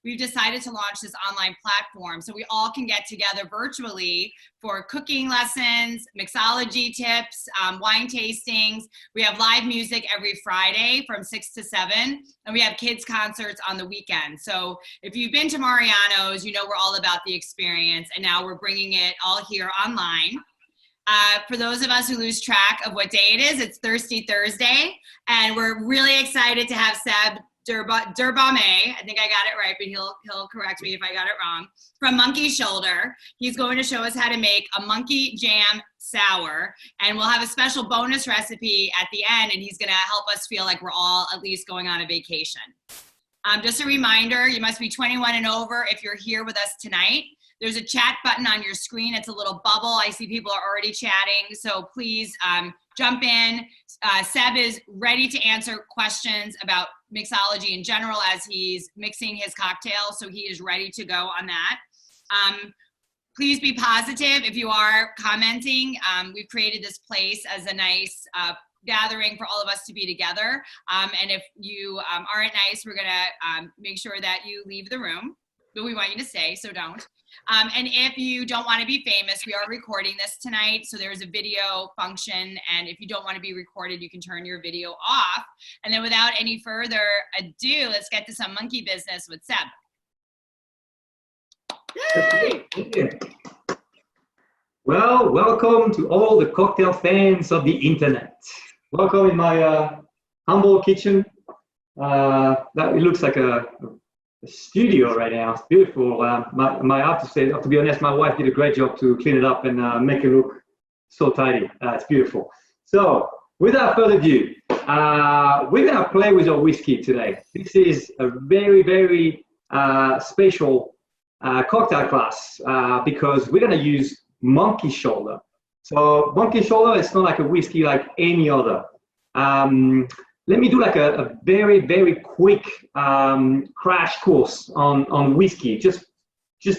we've decided to launch this online platform so we all can get together virtually for cooking lessons, mixology tips, wine tastings. We have live music every Friday from 6 to 7, and we have kids concerts on the weekend. So if you've been to Mariano's, you know we're all about the experience, and now we're bringing it all here online. For those of us who lose track of what day it is, it's Thirsty Thursday, and we're really excited to have Seb Derbomez, I think I got it right, but he'll correct me if I got it wrong, from Monkey Shoulder. He's going to show us how to make a monkey jam sour, and we'll have a special bonus recipe at the end, and he's gonna help us feel like we're all at least going on a vacation. Just a reminder, you must be 21 and over if you're here with us tonight. There's a chat button on your screen. It's a little bubble. I see people are already chatting, so please jump in. Seb is ready to answer questions about mixology in general as he's mixing his cocktail, so he is ready to go on that. Please be positive if you are commenting. We've created this place as a nice gathering for all of us to be together, and if you aren't nice, we're gonna make sure that you leave the room, but we want you to stay, so don't. And if you don't want to be famous, we are recording this tonight, so there's a video function, and if you don't want to be recorded, you can turn your video off. And then without any further ado, let's get to some monkey business with Seb. Yay! Well, welcome to all the cocktail fans of the internet. Welcome in my humble kitchen. It looks like a studio right now. It's beautiful. I have to say, to be honest, my wife did a great job to clean it up and make it look so tidy. It's beautiful. So, without further ado, we're gonna play with our whiskey today. This is a very, very special cocktail class because we're gonna use Monkey Shoulder. So, Monkey Shoulder is not like a whiskey like any other. Let me do like a very, very quick crash course on whiskey, just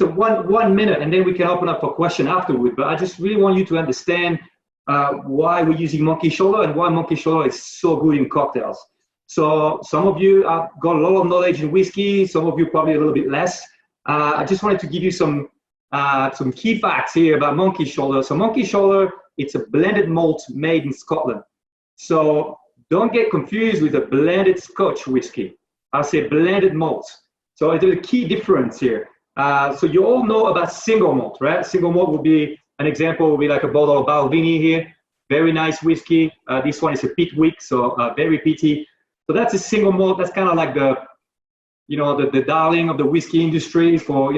a one minute, and then we can open up for question afterward. But I just really want you to understand why we're using Monkey Shoulder and why Monkey Shoulder is so good in cocktails. So some of you have got a lot of knowledge in whiskey, some of you probably a little bit less. I just wanted to give you some key facts here about Monkey Shoulder. So Monkey Shoulder, it's a blended malt made in Scotland. So don't get confused with a blended Scotch whiskey. I say blended malt. So there's a key difference here. So you all know about single malt, right? Single malt would be, an example would be like a bottle of Balvenie here. Very nice whiskey. This one is a peat wick, so very peaty. So that's a single malt. That's kind of like the darling of the whiskey industry for,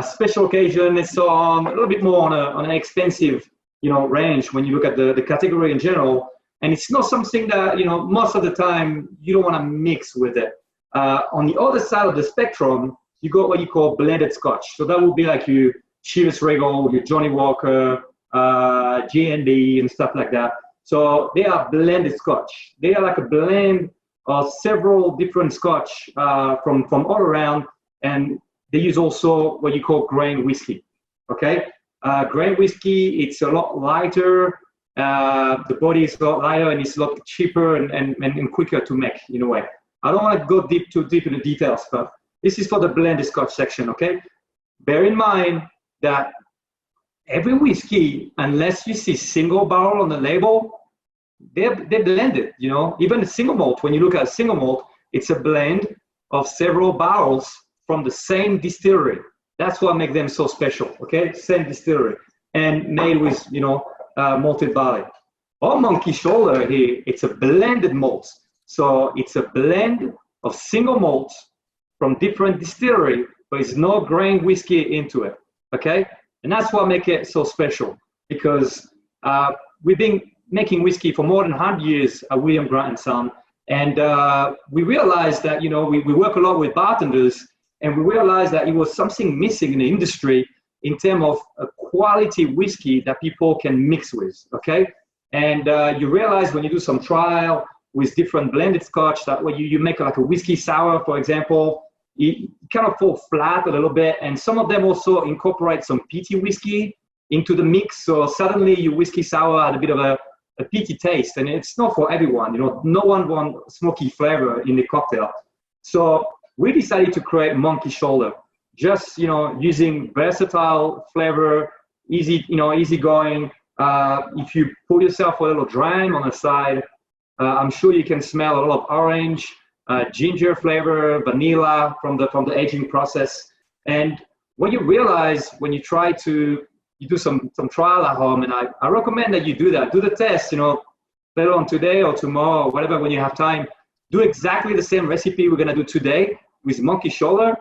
special occasion and so on. A little bit more on an expensive, range when you look at the category in general. And it's not something that, most of the time you don't want to mix with it. On the other side of the spectrum, you got what you call blended Scotch. So that would be like your Chivas Regal, your Johnny Walker, G&B and stuff like that. So they are blended Scotch. They are like a blend of several different Scotch from all around. And they use also what you call grain whiskey, okay? Grain whiskey, it's a lot lighter. The body is a lot lighter and it's a lot cheaper and quicker to make in a way. I don't want to go too deep in the details, but this is for the blended Scotch section, okay? Bear in mind that every whiskey, unless you see single barrel on the label, they're blended, Even a single malt, when you look at a single malt, it's a blend of several barrels from the same distillery. That's what makes them so special, okay? Same distillery and made with, malted barley. On Monkey Shoulder here, it's a blended malt. So it's a blend of single malts from different distillery, but it's no grain whiskey into it, okay? And that's what makes it so special, because we've been making whiskey for more than 100 years at William Grant & Son, and we realized that, we work a lot with bartenders, and we realized that it was something missing in the industry in terms of a quality whiskey that people can mix with, okay? And you realize when you do some trial with different blended Scotch that when you make like a whiskey sour, for example, it kind of fall flat a little bit, and some of them also incorporate some peaty whiskey into the mix, so suddenly your whiskey sour had a bit of a peaty taste, and it's not for everyone, no one wants smoky flavor in the cocktail. So we decided to create monkey shoulder, just, you know, using versatile flavor, easy, you know, easygoing. If you pour yourself a little dram on the side, I'm sure you can smell a lot of orange, ginger flavor, vanilla from the aging process. And what you realize when you try to, you do some trial at home, and I recommend that you do that. Do the test, you know, later on today or tomorrow or whatever, when you have time. Do exactly the same recipe we're gonna do today with monkey shoulder.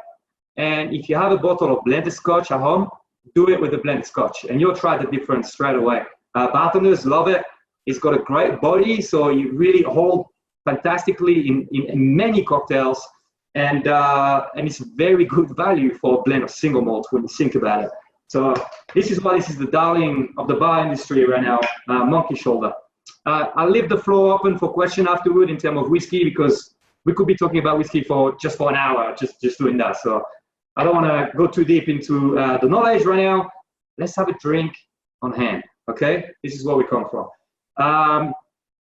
And if you have a bottle of blended scotch at home, do it with the blended scotch, and you'll try the difference straight away. Bartenders love it. It's got a great body, so you really hold fantastically in many cocktails, and it's very good value for a blend of single malt when you think about it. So this is why this is the darling of the bar industry right now, monkey shoulder. I'll leave the floor open for question afterward in terms of whiskey, because we could be talking about whiskey for an hour, just doing that. So I don't want to go too deep into the knowledge right now. Let's have a drink on hand, okay? This is where we come from.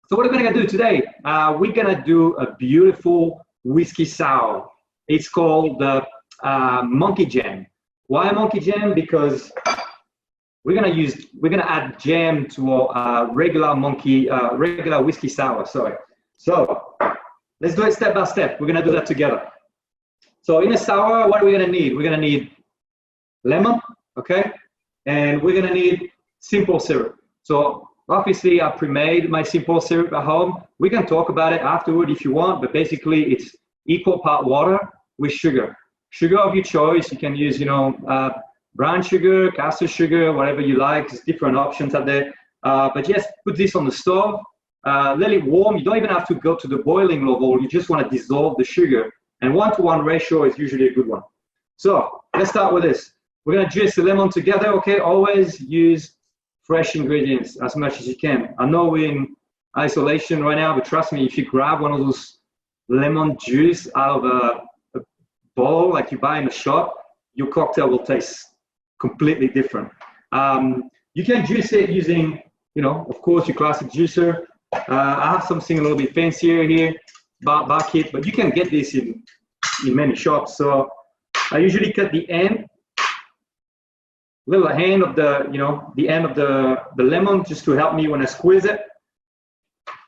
So what are we gonna do today? We're gonna do a beautiful whiskey sour. It's called the monkey jam. Why monkey jam? Because we're gonna add jam to our regular whiskey sour. Sorry. So let's do it step by step. We're gonna do that together. So in a sour, what are we gonna need? We're gonna need lemon, okay? And we're gonna need simple syrup. So obviously I pre-made my simple syrup at home. We can talk about it afterward if you want, but basically it's equal part water with sugar. Sugar of your choice. You can use, you know, brown sugar, caster sugar, whatever you like. There's different options out there. But just put this on the stove, let it warm. You don't even have to go to the boiling level. You just want to dissolve the sugar. And 1-to-1 ratio is usually a good one. So let's start with this. We're gonna juice the lemon together, okay? Always use fresh ingredients as much as you can. I know we're in isolation right now, but trust me, if you grab one of those lemon juice out of a bowl like you buy in a shop, your cocktail will taste completely different. You can juice it using, you know, of course, your classic juicer. I have something a little bit fancier here, bar kit, but you can get this in many shops. So I usually cut the end, little hand of the, you know, the end of the lemon, just to help me when I squeeze it.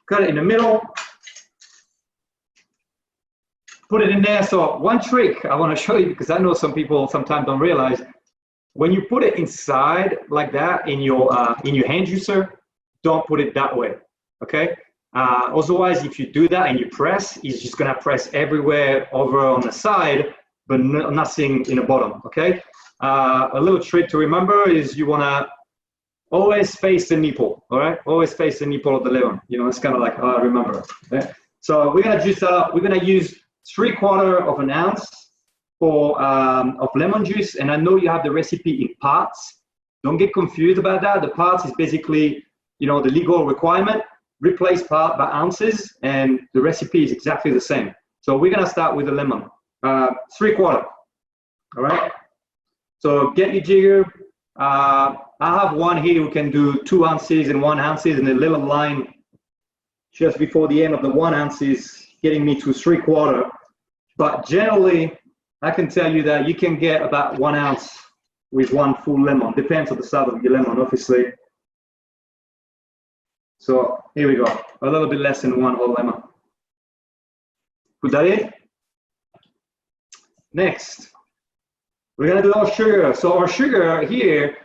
Cut it in the middle. Put it in there. So one trick I want to show you, because I know some people sometimes don't realize, when you put it inside like that in your hand juicer, don't put it that way, okay? Otherwise, if you do that and you press, it's just gonna press everywhere over on the side, but nothing in the bottom, okay? A little trick to remember is you wanna always face the nipple, all right? Always face the nipple of the lemon. You know, it's kind of like, oh, I remember. Okay? So we're gonna juice that up. We're gonna use 3/4 ounce of lemon juice, and I know you have the recipe in parts. Don't get confused about that. The parts is basically, you know, the legal requirement. Replace part by ounces, and the recipe is exactly the same. So we're gonna start with the lemon, 3/4. All right. So get your jigger. I have one here who can do 2 ounces and 1 ounce, and a little line just before the end of the 1 ounce is getting me to 3/4. But generally, I can tell you that you can get about 1 ounce with 1 full lemon. Depends on the size of your lemon, obviously. So here we go, a little bit less than 1 whole lemon. Put that in. Next, we're gonna do our sugar. So our sugar here,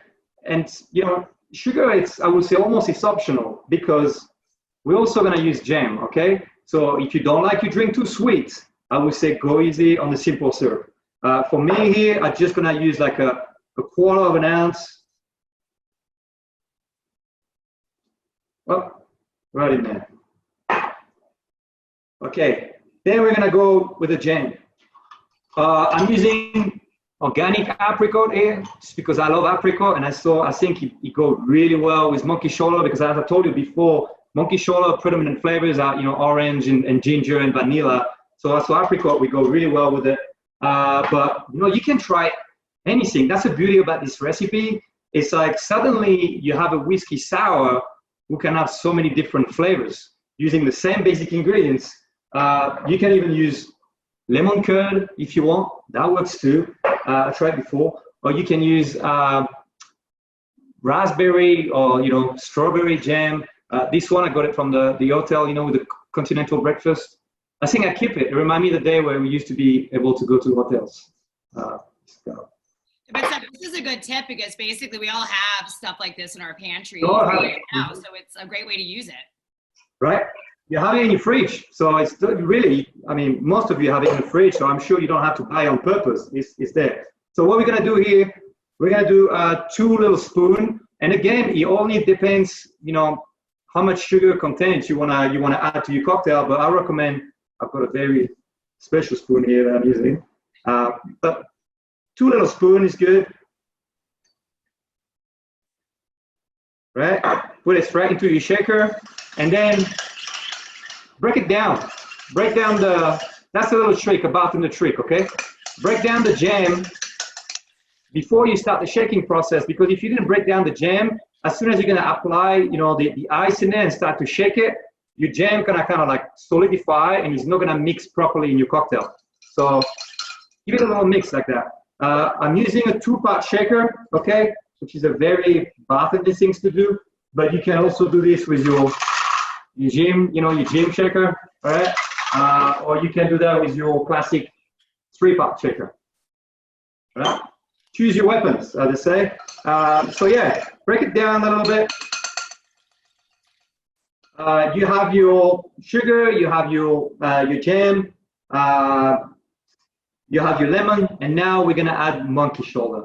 and you know, sugar, it's, I would say almost it's optional, because we're also gonna use jam, okay? So if you don't like your drink too sweet, I would say go easy on the simple syrup. For me here, I'm just gonna use like a 1/4 ounce. Oh, right in there. Okay, then we're gonna go with the jam. I'm using organic apricot here, just because I love apricot, and I think it goes really well with monkey shoulder, because as I told you before, monkey shoulder predominant flavors are, you know, orange and ginger and vanilla. So apricot, we go really well with it. But you know, you can try anything. That's the beauty about this recipe. It's like suddenly you have a whiskey sour who can have so many different flavors using the same basic ingredients. You can even use lemon curd if you want. That works too. I tried before. Or you can use raspberry or strawberry jam. This one I got it from the hotel, with the continental breakfast. I think I keep it. It reminds me of the day where we used to be able to go to hotels. But this is a good tip because basically we all have stuff like this in our pantry right now, so it's a great way to use it. Right? You have it in your fridge, so it's really, most of you have it in the fridge, so I'm sure you don't have to buy it on purpose. It's there. So what we're gonna do here, we're gonna do 2 little spoons, and again, it only depends, how much sugar content you wanna add to your cocktail. But I recommend, I've got a very special spoon here that I'm using, but 2 little spoons is good. Right? Put it straight into your shaker, and then break it down. Break down that's a little trick, a bartender trick, okay? Break down the jam before you start the shaking process, because if you didn't break down the jam, as soon as you're gonna apply, the ice in there and start to shake it, your jam gonna kind of like solidify and it's not gonna mix properly in your cocktail. So give it a little mix like that. I'm using a 2-part shaker, okay, which is a very bartender thing to do, but you can also do this with your gym, your gym shaker, all right? Or you can do that with your classic 3-part shaker, all right? Choose your weapons, as they say. So yeah, break it down a little bit. You have your sugar, you have your jam, you have your lemon, and now we're gonna add monkey shoulder.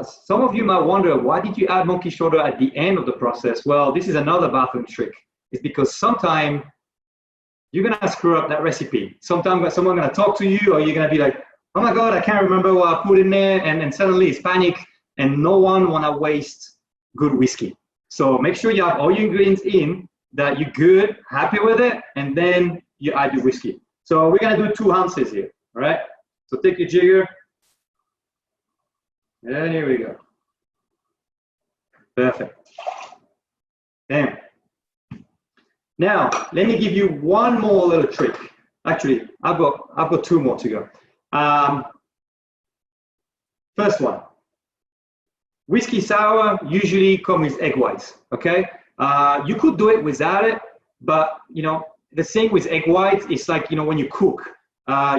Some of you might wonder, why did you add monkey shoulder at the end of the process? Well, this is another bathroom trick. It's because sometimes you're gonna screw up that recipe. Sometimes someone's gonna talk to you, or you're gonna be like, oh my God, I can't remember what I put in there, and then suddenly it's panic, and no one wanna waste good whiskey. So make sure you have all your ingredients in, that you're good, happy with it, and then you add your whiskey. So we're gonna do 2 ounces here, all right? So take your jigger, and here we go. Perfect. Damn. Now, let me give you one more little trick. Actually, I've got 2 more to go. First one. Whiskey sour usually comes with egg whites, okay? You could do it without it, but the thing with egg whites is like, when you cook,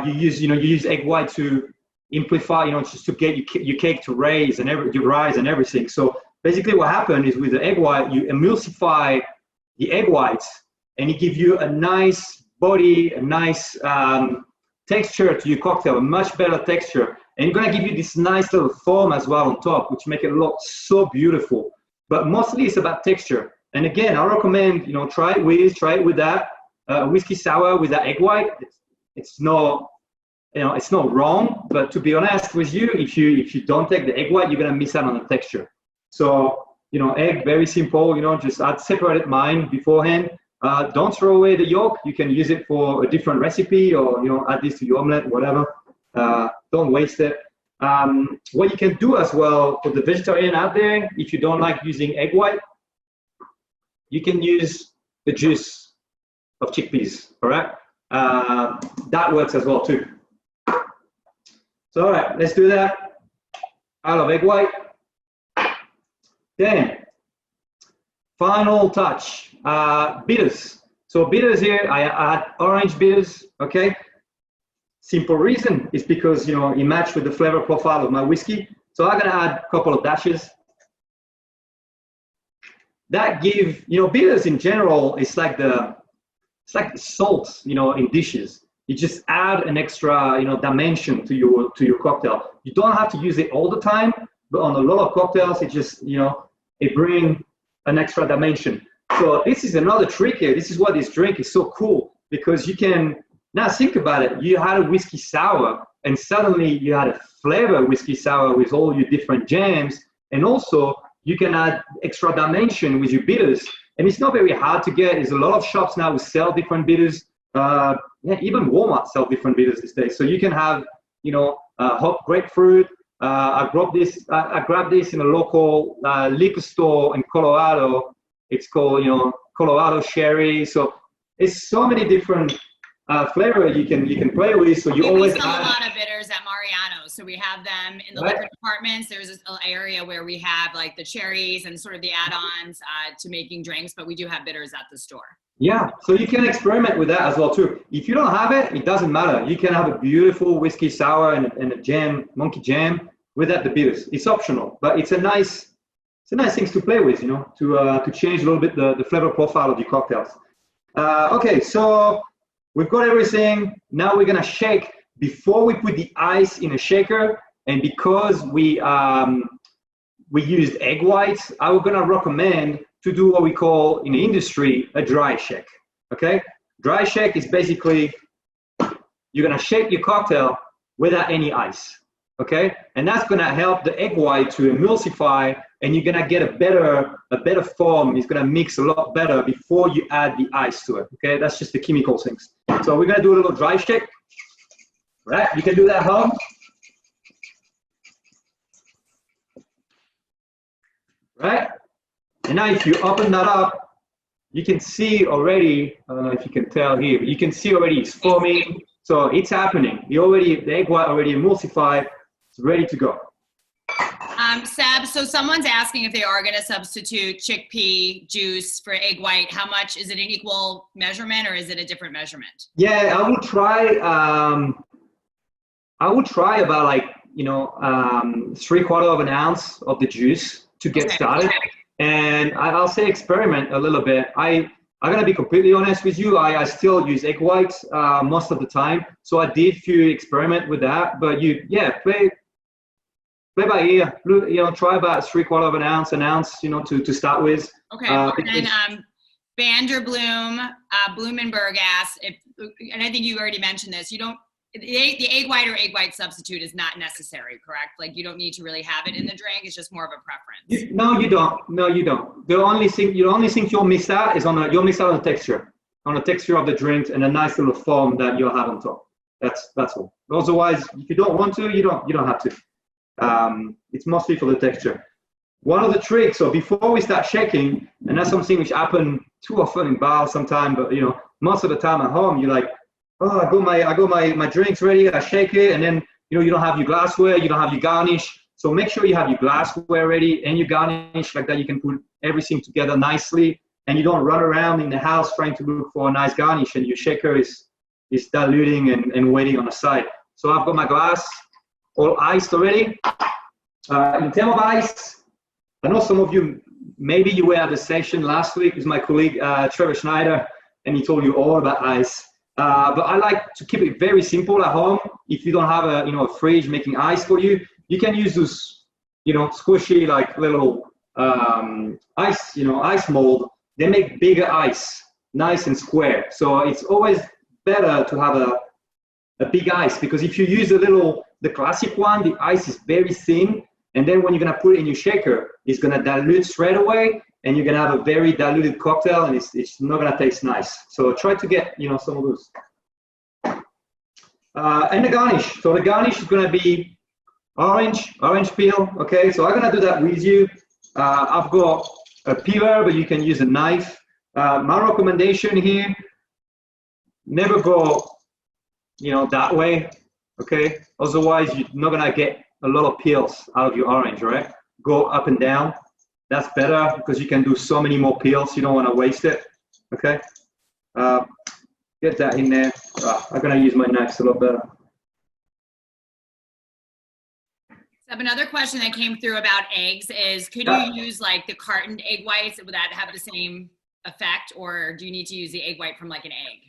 you use egg white to amplify, just to get your cake to rise and everything. So basically what happened is with the egg white, you emulsify the egg whites and it gives you a nice body, a nice texture to your cocktail, a much better texture. And it's gonna give you this nice little foam as well on top, which make it look so beautiful. But mostly it's about texture. And again, I recommend, try it with that whiskey sour with that egg white. It's not wrong, but to be honest with you, if you don't take the egg white, you're gonna miss out on the texture. So, egg, very simple, just separate mine beforehand. Don't throw away the yolk. You can use it for a different recipe, or, add this to your omelet, whatever. Don't waste it. What you can do as well for the vegetarian out there, if you don't like using egg white, you can use the juice of chickpeas, all right? That works as well too. So all right, let's do that. Out of egg white. Then, final touch, bitters. So bitters here, I add orange bitters, okay? Simple reason is because, it matched with the flavor profile of my whiskey. So I'm gonna add a couple of dashes. That give, bitters in general, it's like the salt, in dishes. You just add an extra, dimension to your cocktail. You don't have to use it all the time, but on a lot of cocktails, it just, it brings an extra dimension. So this is another trick here. This is why this drink is so cool, because you can, now think about it. You had a whiskey sour, and suddenly you had a flavor whiskey sour with all your different jams, and also you can add extra dimension with your bitters. And it's not very hard to get. There's a lot of shops now who sell different bitters. Yeah, even Walmart sell different bitters these days. So you can have, hot grapefruit. I grabbed this in a local liquor store in Colorado. It's called, Colorado Sherry. So it's so many different flavor you can play with. So you always sell add a lot of bitters at Mariano's. So we have them in the liquor departments. There's this area where we have like the cherries and sort of the add-ons to making drinks, but we do have bitters at the store. Yeah, so you can experiment with that as well too. If you don't have it, it doesn't matter. You can have a beautiful whiskey sour and a jam, monkey jam without the bitters. It's optional, but it's a nice thing to play with, you know, to change a little bit the flavor profile of your cocktails. Okay, so we've got everything. Now we're gonna shake before we put the ice in a shaker, and because we used egg whites, I was gonna recommend to do what we call in the industry a dry shake. Okay, dry shake is basically you're gonna shake your cocktail without any ice. Okay, and that's gonna help the egg white to emulsify, and you're gonna get a better form. It's gonna mix a lot better before you add the ice to it. Okay, that's just the chemical things. So we're gonna do a little dry shake. Right, you can do that at home. Right, and now if you open that up, you can see already, I don't know if you can tell here, but you can see already it's foaming. So it's happening. The egg white already emulsified. It's ready to go. Seb, so someone's asking if they are going to substitute chickpea juice for egg white. How much? Is it an equal measurement or is it a different measurement? Yeah, I will try. I will try about like 3/4 of an ounce of the juice to get started. And I'll say experiment a little bit. I'm gonna be completely honest with you. I still use egg whites most of the time. So I did few experiment with that. But play by ear. You know, try about 3/4 of an ounce, you know, to start with. Okay. And then Vanderbloom, Blumenberg asked if, and I think you already mentioned this. You don't. The egg white or egg white substitute is not necessary, correct? Like you don't need to really have it in the drink. It's just more of a preference. No, you don't. No, you don't. The only thing you'll miss out is on the texture, of the drink and a nice little foam that you'll have on top. That's all. Otherwise, if you don't want to, you don't have to. It's mostly for the texture. One of the tricks, so before we start shaking, and that's something which happen too often in bars sometimes, but you know, most of the time at home, you're like, oh, I got my drinks ready, I shake it, and then you don't have your glassware, you don't have your garnish. So make sure you have your glassware ready and your garnish, like that you can put everything together nicely, and you don't run around in the house trying to look for a nice garnish, and your shaker is diluting and waiting on the side. So I've got my glass all iced already. In terms of ice, I know some of you, maybe you were at the session last week with my colleague Trevor Schneider, and he told you all about ice. But I like to keep it very simple at home. If you don't have a fridge making ice for you, you can use those squishy like little ice mold. They make bigger ice, nice and square. So it's always better to have a big ice, because if you use the classic one, the ice is very thin, and then when you're gonna put it in your shaker, it's gonna dilute straight away, and you're gonna have a very diluted cocktail, and it's not gonna taste nice. So try to get some of those. And the garnish. So the garnish is gonna be orange peel. Okay, so I'm gonna do that with you. I've got a peeler, but you can use a knife. My recommendation here: never go, that way. Okay, otherwise you're not gonna get a lot of peels out of your orange, right? Go up and down. That's better because you can do so many more peels. You don't want to waste it. Okay, get that in there. I'm gonna use my knives a lot better. So another question that came through about eggs is, could you use like the cartoned egg whites? Would that have the same effect, or do you need to use the egg white from like an egg?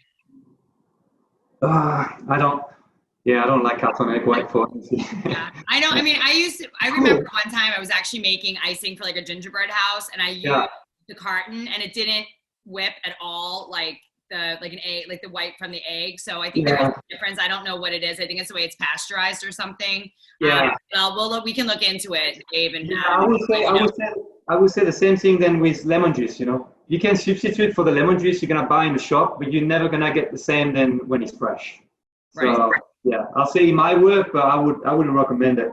I don't like carton egg white for it. Yeah, I know. I mean, I remember one time I was actually making icing for like a gingerbread house, and I used the carton, and it didn't whip at all, like an egg, like the white from the egg. So I think there's a difference. I don't know what it is. I think it's the way it's pasteurized or something. Yeah. We can look into it, Dave. And I would say the same thing then with lemon juice. You can substitute for the lemon juice you're gonna buy in the shop, but you're never gonna get the same than when it's fresh. So, right. Yeah, I'll say it might work, but I wouldn't recommend it.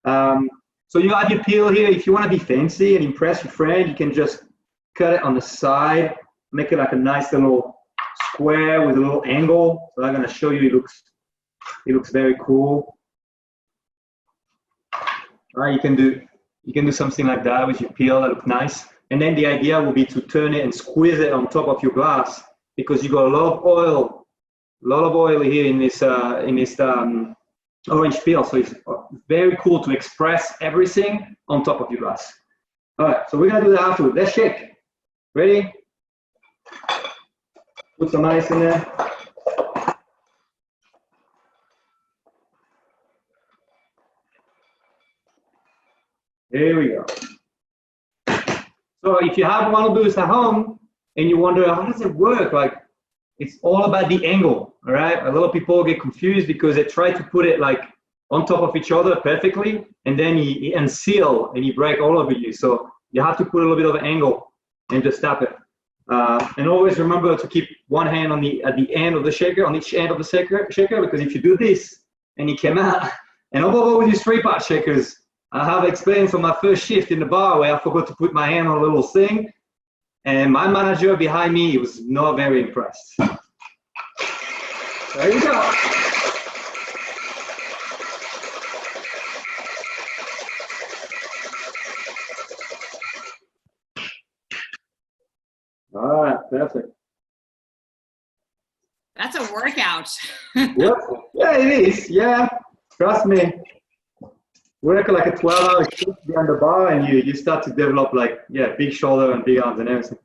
So you have your peel here. If you want to be fancy and impress your friend, you can just cut it on the side, make it like a nice little square with a little angle. So I'm gonna show you. It looks very cool. All right, you can do something like that with your peel. That looks nice. And then the idea will be to turn it and squeeze it on top of your glass, because you got a lot of oil here in this orange peel. So it's very cool to express everything on top of your glass. All right, so we're gonna do that afterwards. Let's shake. Ready? Put some ice in there. Here we go. So if you have one of those at home and you wonder, how does it work? Like, it's all about the angle, all right? A lot of people get confused because they try to put it like on top of each other perfectly, and then you unseal and you break all over you. So you have to put a little bit of an angle and just tap it. And always remember to keep one hand on at the end of the shaker, on each end of the shaker, because if you do this and you come out, and although with these 3-part shakers, I have experience on my first shift in the bar where I forgot to put my hand on a little thing, and my manager behind me was not very impressed. There you go. All right, perfect. That's a workout. Yep. Yeah, it is. Yeah, trust me. Work like a 12-hour shift behind the bar, and you start to develop like, yeah, big shoulder and big arms and everything.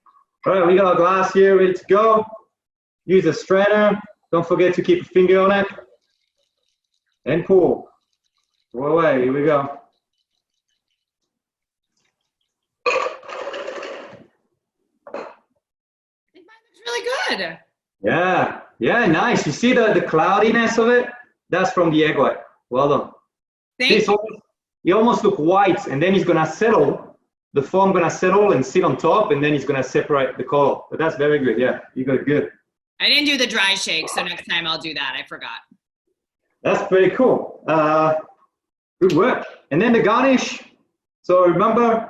All right, we got our glass here ready to go. Use a strainer. Don't forget to keep a finger on it. And pour. Pour away. Here we go. I think mine looks really good. Yeah, yeah, nice. You see the cloudiness of it? That's from the egg white. Well done. Thank you. He almost look white, and then he's gonna settle. The foam gonna settle and sit on top, and then he's gonna separate the color. But that's very good. Yeah, you got it good. I didn't do the dry shake, so next time I'll do that. I forgot. That's pretty cool. Good work. And then the garnish. So remember,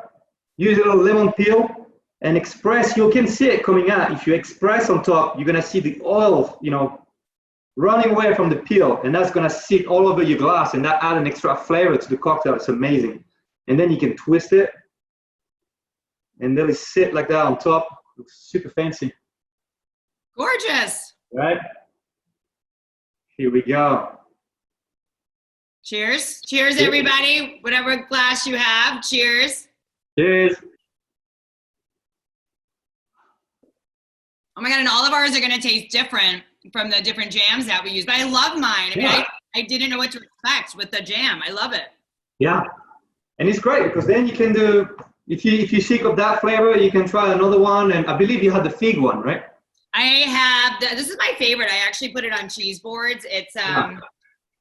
use a little lemon peel and express. You can see it coming out. If you express on top, you're gonna see the oil, running away from the peel, and that's gonna sit all over your glass, and that add an extra flavor to the cocktail. It's amazing. And then you can twist it, and then it sit like that on top. Looks super fancy. Gorgeous. Right? Here we go. Cheers. Cheers, everybody. Whatever glass you have. Cheers. Cheers. Oh my God, and all of ours are gonna taste different from the different jams that we use, but I love mine. I mean, Yeah. I didn't know what to expect with the jam. I love it. Yeah, and it's great because then you can do, if you sick of that flavor, you can try another one. And I believe you had the fig one, right? I have, this is my favorite. I actually put it on cheese boards. It's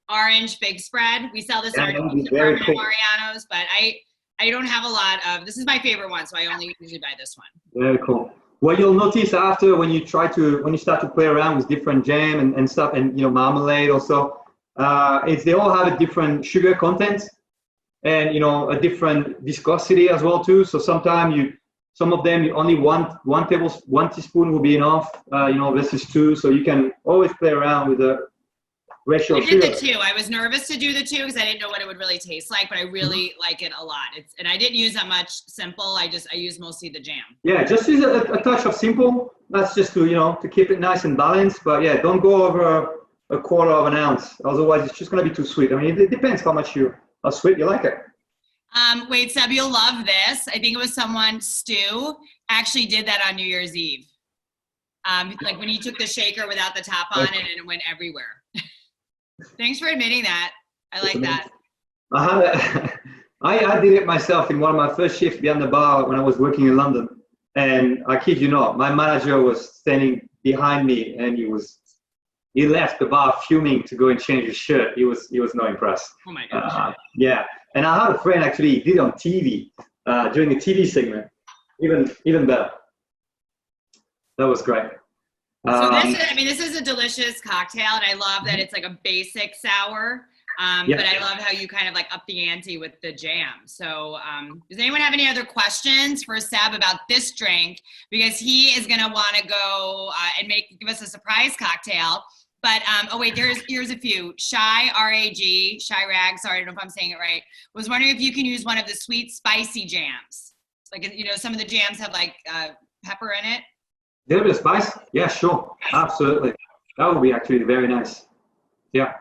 orange fig spread. We sell this in our department at Mariano's, but I don't have a lot of, this is my favorite one, so I only usually buy this one. Very cool. What you'll notice after when you start to play around with different jam and stuff, and marmalade also, is they all have a different sugar content and a different viscosity as well too. So sometimes some of them only one teaspoon will be enough, versus 2. So you can always play around with the ratio. I did the 2. I was nervous to do the 2 because I didn't know what it would really taste like, but I really like it a lot. And I didn't use that much simple. I use mostly the jam. Yeah, just use a touch of simple. That's just to keep it nice and balanced. But yeah, don't go over a quarter of an ounce. Otherwise, it's just going to be too sweet. I mean, it depends how sweet you like it. Wait, Seb, you'll love this. I think it was Stu actually did that on New Year's Eve. Like when he took the shaker without the top on it, and it went everywhere. Thanks for admitting that. I like that. I did it myself in one of my first shifts behind the bar when I was working in London. And I kid you not, my manager was standing behind me, and he left the bar fuming to go and change his shirt. He was not impressed. Oh my gosh. Yeah. And I had a friend actually did it on TV during a TV segment. Even better. That was great. So this is a delicious cocktail, and I love that it's like a basic sour. Yeah. But I love how you kind of like up the ante with the jam. So does anyone have any other questions for Seb about this drink? Because he is going to want to go and give us a surprise cocktail. But, oh wait, here's a few. Shy, R-A-G, Shy Rag, sorry, I don't know if I'm saying it right, was wondering if you can use one of the sweet spicy jams. Like, you know, some of the jams have like pepper in it. A little bit of spice? Yeah, sure. Absolutely. That would be actually very nice. Yeah.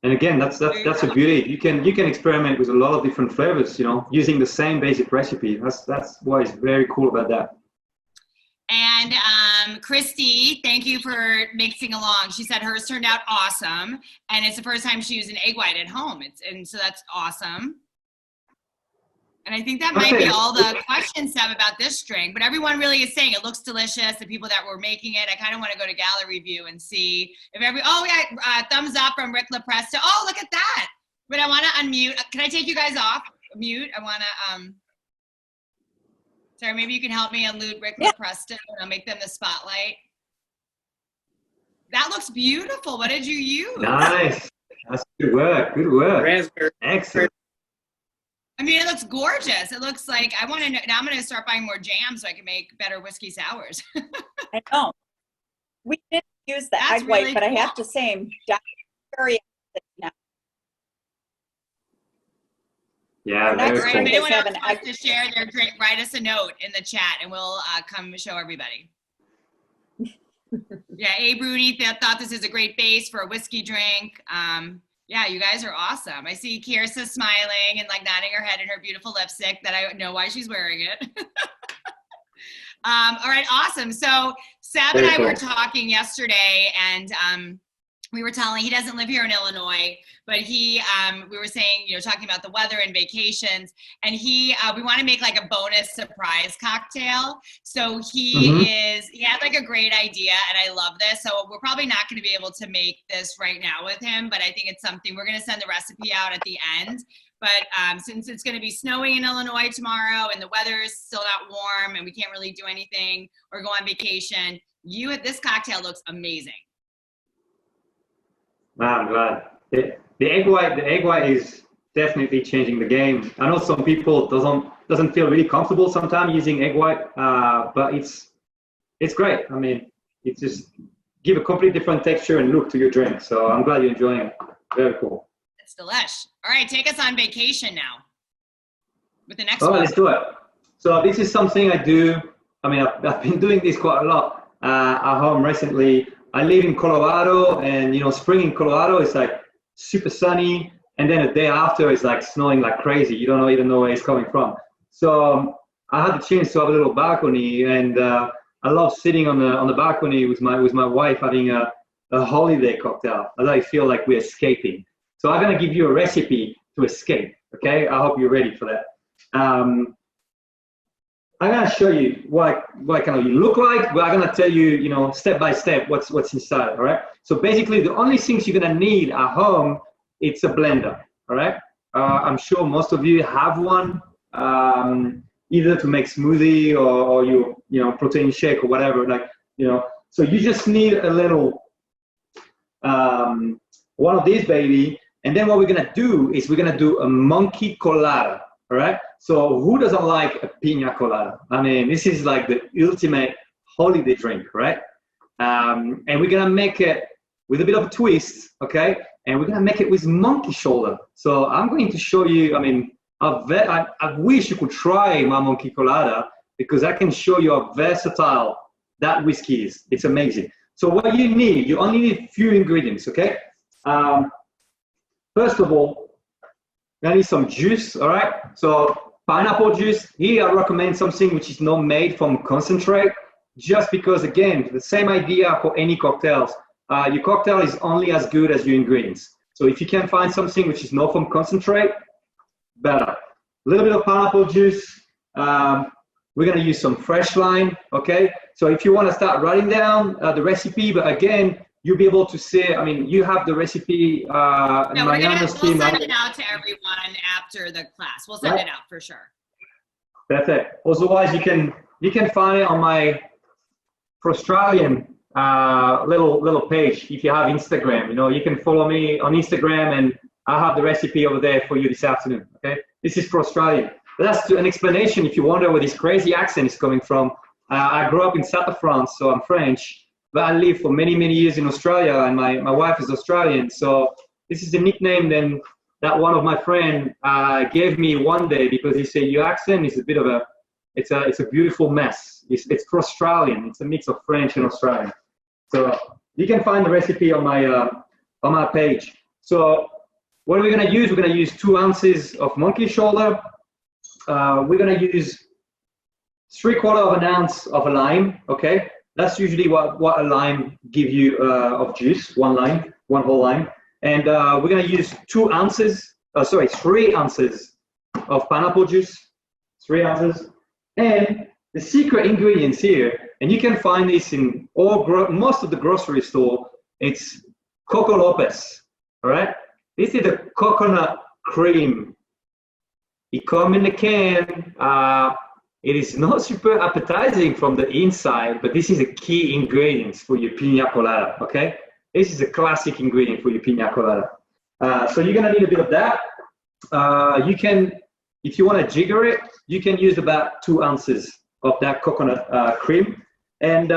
And again, that's a beauty. You can experiment with a lot of different flavors, you know, using the same basic recipe. That's what is very cool about that. And Christy, thank you for mixing along. She said hers turned out awesome, and it's the first time she used an egg white at home. And so that's awesome. And I think that might be all the questions, Seb, about this drink. But everyone really is saying it looks delicious. The people that were making it, I kind of want to go to gallery view and see if thumbs up from Rick LoPresto. Oh, look at that. But I want to unmute. Can I take you guys off mute? I want to, sorry, maybe you can help me unmute Rick LoPresto and I'll make them the spotlight. That looks beautiful. What did you use? Nice. That's good work. Good work. Raspberry. Excellent. I mean, it looks gorgeous. It looks like I want to know. Now I'm going to start buying more jam so I can make better whiskey sours. I know. We did use the egg white, but I have to say, I'm very now. Yeah, very cool. If anyone else wants to share their drink, write us a note in the chat and we'll come show everybody. Yeah, Abe Rooney thought this is a great base for a whiskey drink. Yeah, you guys are awesome. I see Kirsa smiling and like nodding her head in her beautiful lipstick that I know why she's wearing it. All right, awesome. So Seb and I were talking yesterday, and we were telling, he doesn't live here in Illinois, but we were saying, you know, talking about the weather and vacations, and we want to make like a bonus surprise cocktail. So he had like a great idea, and I love this. So we're probably not going to be able to make this right now with him, but I think it's something we're going to send the recipe out at the end. But since it's going to be snowing in Illinois tomorrow and the weather is still not warm and we can't really do anything or go on vacation, this cocktail looks amazing. I'm glad. The egg white is definitely changing the game. I know some people doesn't feel really comfortable sometimes using egg white, but it's great. I mean, it just give a completely different texture and look to your drink. So I'm glad you're enjoying it. Very cool. It's delish. All right, take us on vacation now with the next one. Let's do it. So this is something I do. I mean, I've been doing this quite a lot at home recently. I live in Colorado, and you know, spring in Colorado is like super sunny, and then a day after it's like snowing like crazy. You don't even know where it's coming from. So I had the chance to have a little balcony, and I love sitting on the balcony with my wife having a holiday cocktail. I feel like we're escaping. So I'm gonna give you a recipe to escape. Okay, I hope you're ready for that. I'm gonna show you what kind of you look like, but I'm gonna tell you, you know, step by step what's inside. All right. So basically, the only things you're gonna need at home, it's a blender. All right. I'm sure most of you have one, either to make smoothie or you know, protein shake or whatever. Like, you know, so you just need a little one of these, baby. And then what we're gonna do is we're gonna do a monkey colada. All right. So who doesn't like a pina colada? I mean, this is like the ultimate holiday drink, right? And we're gonna make it with a bit of a twist, okay? And we're gonna make it with monkey shoulder. So I'm going to show you. I mean, I wish you could try my monkey colada because I can show you how versatile that whiskey is. It's amazing. So what you need, you only need a few ingredients, okay? First of all, I need some juice, all right? So pineapple juice. Here I recommend something which is not made from concentrate, just because, again, the same idea for any cocktails. Your cocktail is only as good as your ingredients. So if you can find something which is not from concentrate, better. A little bit of pineapple juice. We're gonna use some fresh lime, okay? So if you wanna start writing down the recipe, but again, you'll be able to see, I mean, you have the recipe. No, we'll send it out to everyone after the class. We'll send it out for sure. Perfect. Otherwise, you can find it on my for Australian little page if you have Instagram. You know, you can follow me on Instagram, and I have the recipe over there for you this afternoon, okay? This is for Australian. But that's an explanation if you wonder where this crazy accent is coming from. I grew up in south of France, so I'm French, but I lived for many, many years in Australia, and my wife is Australian. So this is the nickname then that one of my friends gave me one day, because he said, your accent is a bit of a, it's a beautiful mess. It's for Australian. It's a mix of French and Australian. So you can find the recipe on my page. So what are we going to use? We're going to use 2 ounces of monkey shoulder. We're going to use 3/4 ounce of a lime. Okay, that's usually what a lime give you of juice. One whole lime. And we're going to use 3 ounces of pineapple juice. 3 ounces. And the secret ingredients here, and you can find this in most of the grocery store, it's Coco Lopez. All right, this is the coconut cream. It comes in a can. It is not super appetizing from the inside, but this is a key ingredient for your pina colada. Okay, this is a classic ingredient for your pina colada. So you're gonna need a bit of that. You can, if you want to jigger it, you can use about 2 ounces of that coconut cream, and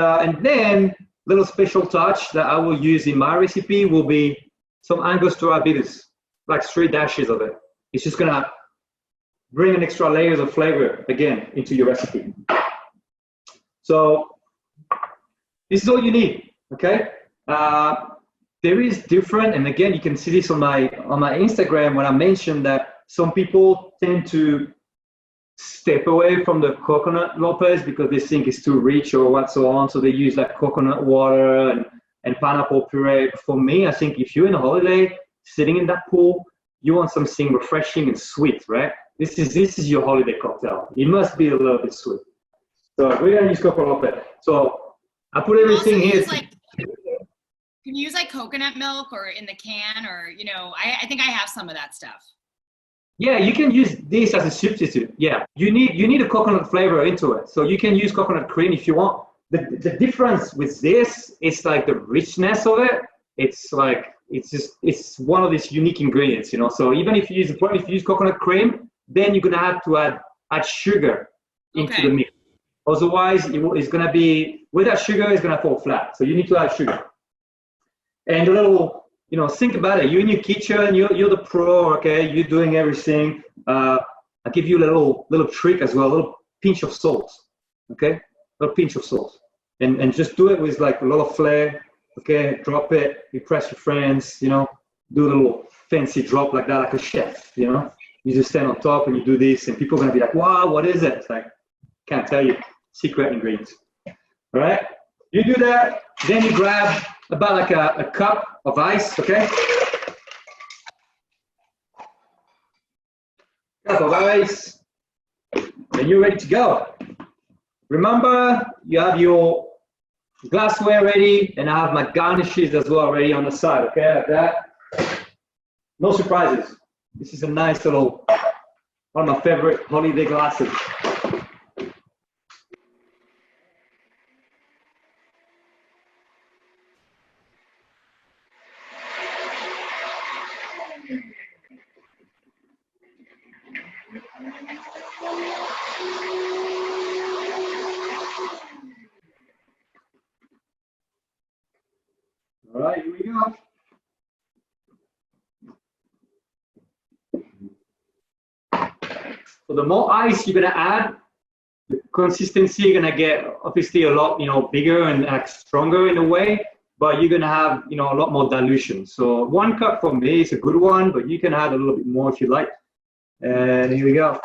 then little special touch that I will use in my recipe will be some Angostura bitters, like 3 dashes of it. It's just gonna bring an extra layers of flavor again into your recipe. So this is all you need. Okay. There is different, and again, you can see this on my Instagram when I mentioned that some people tend to step away from the coconut Lopez because they think it's too rich or what so on. So they use like coconut water and pineapple puree. For me, I think if you're in a holiday, sitting in that pool, you want something refreshing and sweet, right? This is your holiday cocktail. It must be a little bit sweet. So we're gonna use Coco Lopez. So I put everything here. Can you use like coconut milk or in the can, or I think I have some of that stuff. Yeah, you can use this as a substitute. Yeah, you need a coconut flavor into it. So you can use coconut cream if you want. The difference with this is like the richness of it. It's like it's one of these unique ingredients, So even if you use coconut cream, then you're gonna have to add sugar into the mix. Otherwise, it's gonna be without sugar, it's gonna fall flat. So you need to add sugar. And a little, think about it. You're in your kitchen. You're the pro. Okay, you're doing everything. I'll give you a little trick as well. A little pinch of salt. Okay, a little pinch of salt, and just do it with like a lot of flair. Okay, drop it. Impress your friends. Do a little fancy drop like that, like a chef. You just stand on top and you do this, and people are gonna be like, "Wow, what is it?" It's like, can't tell you. Secret ingredients. All right, you do that. Then you grab about like a cup of ice, okay? Cup of ice, and you're ready to go. Remember, you have your glassware ready, and I have my garnishes as well ready on the side, okay? Like that. No surprises. This is a nice little, one of my favorite holiday glasses. All right, here we go. So the more ice you're gonna add, the consistency you're gonna get obviously a lot, bigger and stronger in a way, but you're gonna have, a lot more dilution. So 1 cup for me is a good one, but you can add a little bit more if you like. And here we go.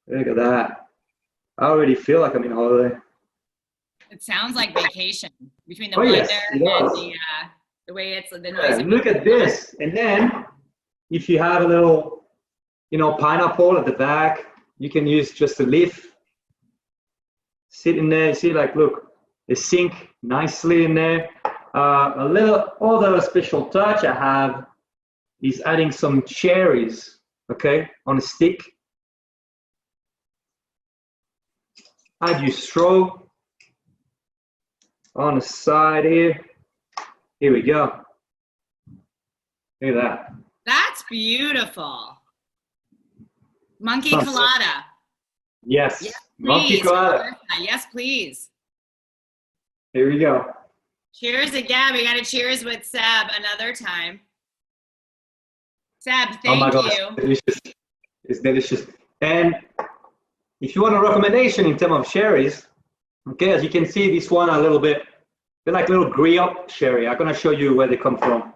Look at that. I already feel like I'm in holiday. It sounds like vacation between the blender and the way it's the noise. Yeah, look at this. And then if you have a little, pineapple at the back, you can use just a leaf. Sit in there. See, like, look, they sink nicely in there. A little other special touch I have is adding some cherries, okay, on a stick. Add your straw on the side here. Here we go. Look at that. That's beautiful. Monkey Sounds colada. Yes. Yes, Monkey please. colada. Yes, please. Here we go. Cheers again. We got to cheers with Seb another time. Seb, thank Oh my God, you. it's delicious. It's delicious. And if you want a recommendation in terms of sherries, okay, as you can see, this one a little bit, they're like little griotte sherry. I'm gonna show you where they come from.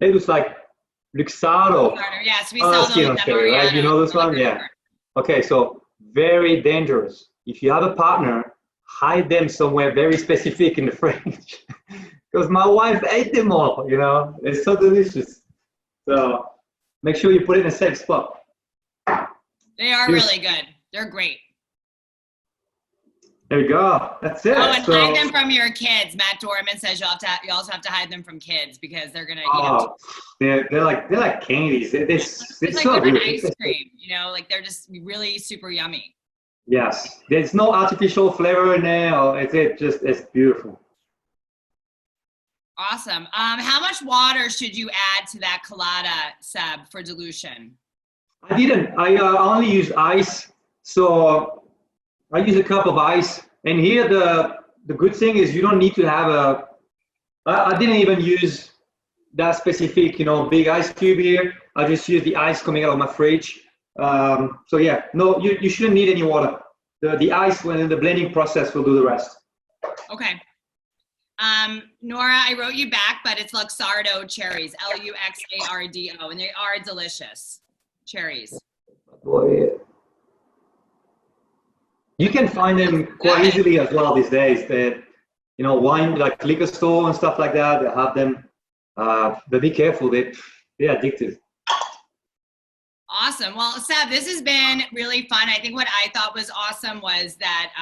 It looks like Luxardo. Yes, we sell those at sherry, right? You know this one? Yeah. Okay, so very dangerous. If you have a partner, hide them somewhere very specific in the fridge. Because my wife ate them all, you know? It's so delicious. So make sure you put it in a safe spot. They are really good. They're great. There you go. That's it. Oh, and hide them from your kids. Matt Dorman says you also have to hide them from kids because they're gonna eat them. They're like candies. It's like so with good. ice cream, you know, like they're just really super yummy. Yes, there's no artificial flavor in there. It's beautiful. Awesome. How much water should you add to that colada, Seb, for dilution? I didn't. I only use ice. So I use a cup of ice. And here the good thing is you don't need to have I didn't even use that specific, you know, big ice cube here. I just use the ice coming out of my fridge. So yeah, no, you shouldn't need any water. The ice when in the blending process will do the rest. Okay. Nora, I wrote you back, but it's Luxardo cherries, Luxardo, and they are delicious cherries. Boy, you can find them quite easily as well these days. That, you know, wine, like liquor store and stuff like that, they have them. But be careful, they're addictive. Awesome. Well, Seb, this has been really fun. I think what I thought was awesome was that,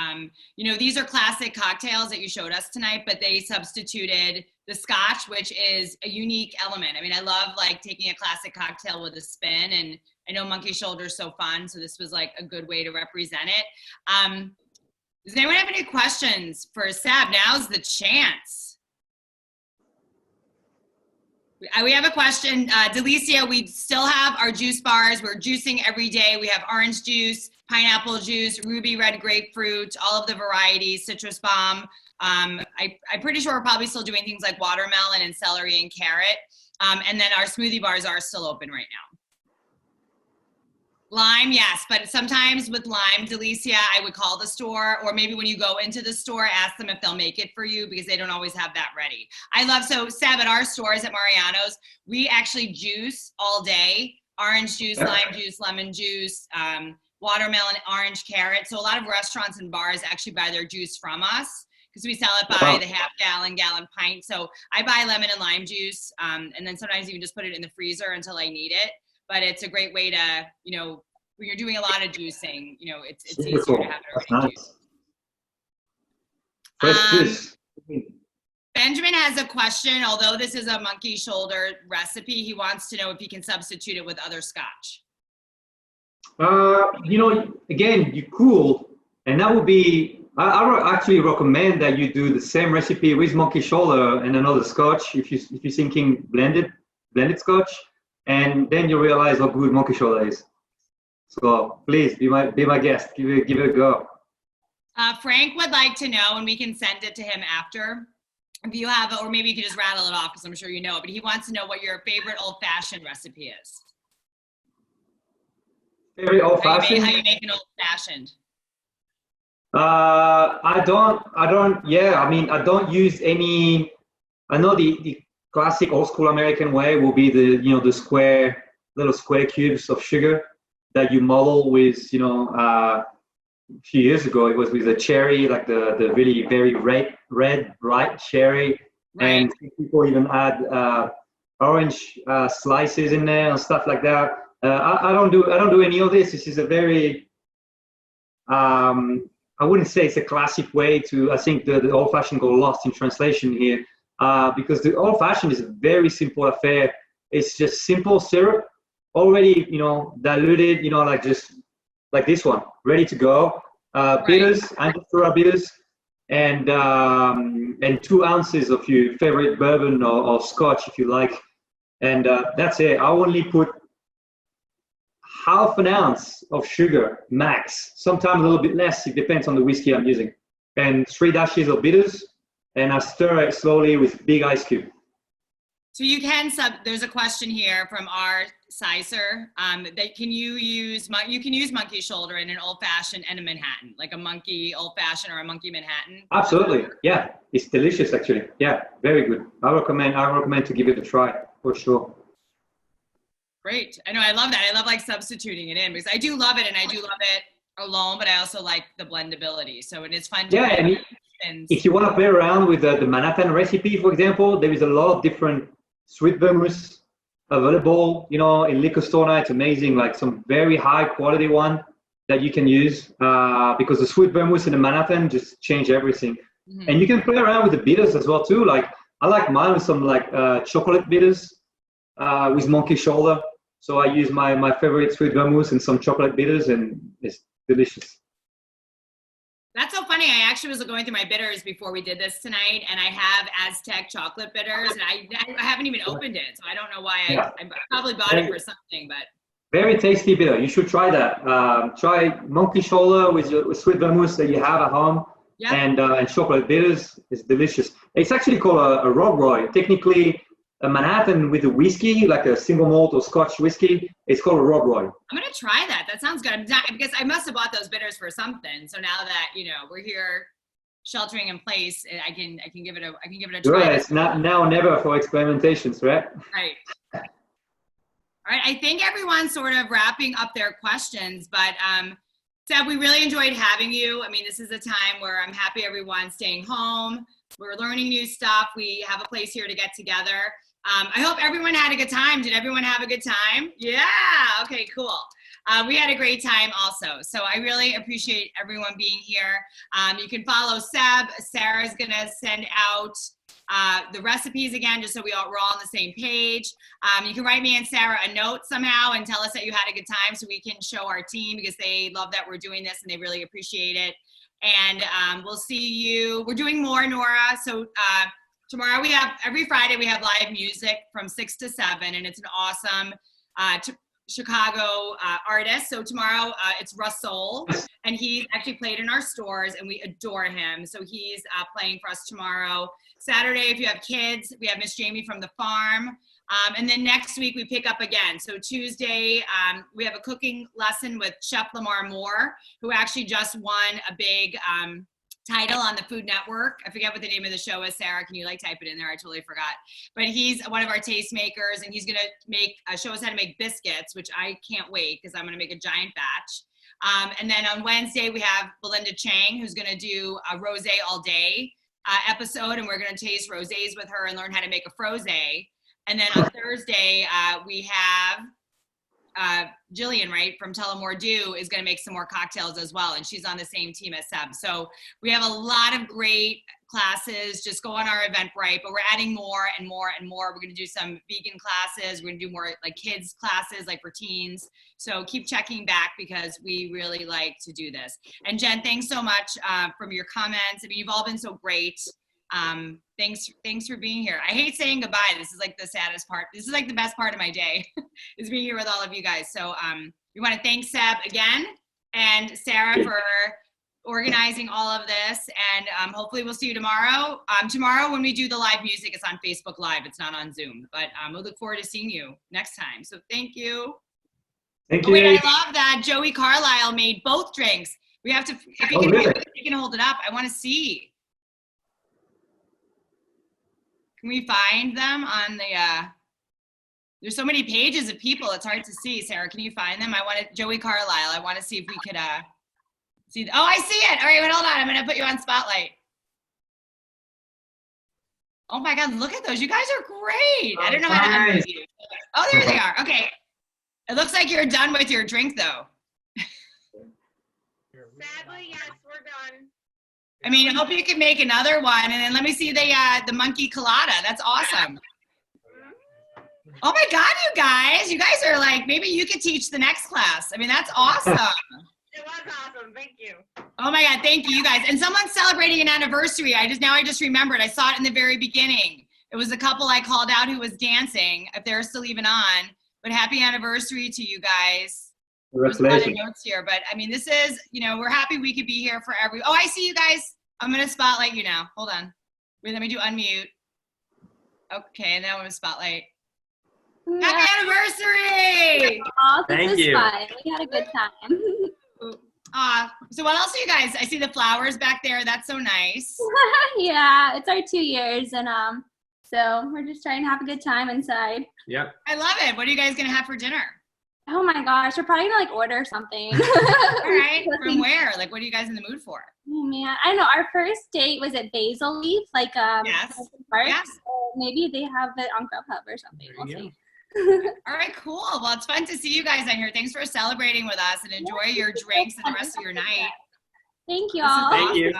you know, these are classic cocktails that you showed us tonight, but they substituted the scotch, which is a unique element. I mean, I love like taking a classic cocktail with a spin, and I know monkey shoulder is so fun. So this was like a good way to represent it. Does anyone have any questions for Seb? Now's the chance. We have a question. Delicia, we still have our juice bars. We're juicing every day. We have orange juice, pineapple juice, ruby red grapefruit, all of the varieties, citrus bomb. I'm pretty sure we're probably still doing things like watermelon and celery and carrot. And then our smoothie bars are still open right now. Lime, yes, but sometimes with lime, Delicia, I would call the store, or maybe when you go into the store, ask them if they'll make it for you because they don't always have that ready. So Seb, at our stores at Mariano's, we actually juice all day, orange juice, lime juice, lemon juice, watermelon, orange, carrot. So a lot of restaurants and bars actually buy their juice from us because we sell it by the half gallon pint. So I buy lemon and lime juice, and then sometimes even just put it in the freezer until I need it. But it's a great way to, you know, when you're doing a lot of juicing, you know, it's easier to have it already juiced. Benjamin has a question. Although this is a monkey shoulder recipe, he wants to know if he can substitute it with other scotch. You know, again, you cool, and that would be, I would actually recommend that you do the same recipe with monkey shoulder and another scotch if you're thinking blended scotch. And then you realize how good monkey shoulder is. So please be my guest. Give it a go. Frank would like to know, and we can send it to him after. If you have, or maybe you can just rattle it off because I'm sure you know. But he wants to know what your favorite old-fashioned recipe is. Favorite old-fashioned? How you make an old-fashioned? I don't. Yeah, I mean, I don't use any. I know the classic old school American way will be the little square cubes of sugar that you muddle with, you know, a few years ago it was with a cherry, like the really very red bright cherry, and people even add orange slices in there and stuff like that. I don't do any of this. This is a very I wouldn't say it's a classic way to. I think the old fashioned got lost in translation here. Because the old-fashioned is a very simple affair. It's just simple syrup, already, you know, diluted, you know, like just like this one, ready to go. Bitters, Angostura bitters, and 2 ounces of your favorite bourbon or scotch if you like, and that's it. I only put half an ounce of sugar max, sometimes a little bit less. It depends on the whiskey I'm using, and 3 dashes of bitters, and I stir it slowly with big ice cube. So you can there's a question here from our sizer that you can use monkey shoulder in an old fashioned and a Manhattan, like a monkey old fashioned or a monkey Manhattan. Absolutely, yeah, it's delicious actually. Yeah, very good. I recommend to give it a try for sure. Great. I know, I love that. I love like substituting it in because I do love it, and I do love it alone, but I also like the blendability. So it is fun to if you want to play around with the Manhattan recipe, for example, there is a lot of different sweet vermouth available, you know, in liquor store now. It's amazing, like some very high quality one that you can use because the sweet vermouth in the Manhattan just change everything. Mm-hmm. And you can play around with the bitters as well too. Like I like mine with some like chocolate bitters with monkey shoulder. So I use my favorite sweet vermouth and some chocolate bitters, and it's delicious. That's so funny. I actually was going through my bitters before we did this tonight, and I have Aztec chocolate bitters, and I haven't even opened it, so I don't know why. I probably bought it for something, but. Very tasty bitter. You should try that. Try monkey shoulder with your sweet vermouth that you have at home, and chocolate bitters. It's delicious. It's actually called a Rob Roy. Technically, a Manhattan with a whiskey, like a single malt or Scotch whiskey, it's called a Rob Roy. I'm gonna try that. That sounds good. Because I must have bought those bitters for something. So now that we're here, sheltering in place, I can give it a try. Right. It's not now or never for experimentations, right? Right. All right. I think everyone's sort of wrapping up their questions, but Seb, we really enjoyed having you. I mean, this is a time where I'm happy everyone's staying home. We're learning new stuff. We have a place here to get together. I hope everyone had a good time. Did everyone have a good time? Yeah. Okay, cool. We had a great time also. So I really appreciate everyone being here. You can follow Seb. Sarah's going to send out the recipes again, just so we're all on the same page. You can write me and Sarah a note somehow and tell us that you had a good time so we can show our team, because they love that we're doing this and they really appreciate it. And we'll see you. We're doing more, Nora. So tomorrow every Friday we have live music from 6 to 7, and it's an awesome Chicago artist. So tomorrow it's Russell, and he's actually played in our stores and we adore him. So he's playing for us tomorrow. Saturday, if you have kids, we have Miss Jamie from the farm. And then next week we pick up again. So Tuesday, we have a cooking lesson with Chef Lamar Moore, who actually just won a big title on the Food Network. I forget what the name of the show is. Sarah, can you type it in there? I totally forgot. But he's one of our tastemakers, and he's gonna show us how to make biscuits, which I can't wait because I'm gonna make a giant batch. And then on Wednesday we have Belinda Chang, who's gonna do a rosé all day episode, and we're gonna taste rosés with her and learn how to make a frosé. And then on Thursday we have Jillian, right, from Tullamore Dew, is going to make some more cocktails as well, and she's on the same team as Seb. So we have a lot of great classes. Just go on our Eventbrite, but we're adding more and more and more. We're going to do some vegan classes. We're going to do more like kids classes, like for teens. So keep checking back because we really like to do this. And Jen, thanks so much from your comments. I mean, you've all been so great. Thanks for being here. I hate saying goodbye. This is like the saddest part. This is like the best part of my day is being here with all of you guys. So we want to thank Seb again and Sarah for organizing all of this, and hopefully we'll see you tomorrow. Tomorrow when we do the live music, it's on Facebook Live. It's not on Zoom, but we'll look forward to seeing you next time. So thank you. Thank you. Wait, I love that Joey Carlisle made both drinks. We have to, if you can hold it up, I want to see. Can we find them on the, there's so many pages of people, it's hard to see. Sarah, can you find them? Joey Carlisle, I want to see if we could see. Oh, I see it. All right, wait, hold on. I'm going to put you on Spotlight. Oh my God, look at those. You guys are great. I don't know how to unmute you. Oh, there they are. Okay. It looks like you're done with your drink though. Sadly, yes, we're done. I mean, I hope you can make another one. And then let me see the monkey colada. That's awesome. Oh my God, you guys are like, maybe you could teach the next class. I mean, that's awesome. It was awesome. Thank you. Oh my God, thank you guys. And someone's celebrating an anniversary. I just remembered. I saw it in the very beginning. It was a couple I called out who was dancing, if they're still even on. But happy anniversary to you guys. There's a lot of notes here, but I mean, this is, we're happy we could be here for oh, I see you guys. I'm going to spotlight you now. Hold on. Wait, let me do unmute. Okay, and now I'm going to spotlight. Yeah. Happy anniversary! Oh, this was fun. We had a good time. So what else are you guys? I see the flowers back there. That's so nice. Yeah, it's our 2 years, and so we're just trying to have a good time inside. Yep. I love it. What are you guys gonna have for dinner? Oh my gosh, we're probably gonna order something. All right. From where? Like, what are you guys in the mood for? Oh man, I don't know. Our first date was at Basil Leaf, like yes. Park. Yes. So maybe they have it on Grubhub or something. We'll see. All right, cool. Well, it's fun to see you guys on here. Thanks for celebrating with us, and enjoy your drinks and the rest of your night. Thank you all. Thank you.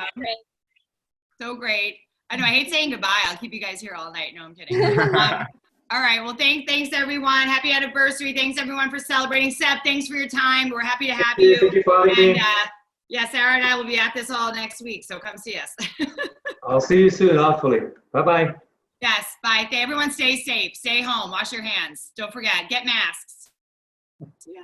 So great. I know, I hate saying goodbye. I'll keep you guys here all night. No, I'm kidding. All right. Well, thanks everyone. Happy anniversary. Thanks everyone for celebrating. Seb, thanks for your time. We're happy to have you. Thank you for having me. Yeah, Sarah and I will be at this all next week, so come see us. I'll see you soon, hopefully. Bye-bye. Yes, bye. Everyone stay safe. Stay home. Wash your hands. Don't forget, get masks. See ya.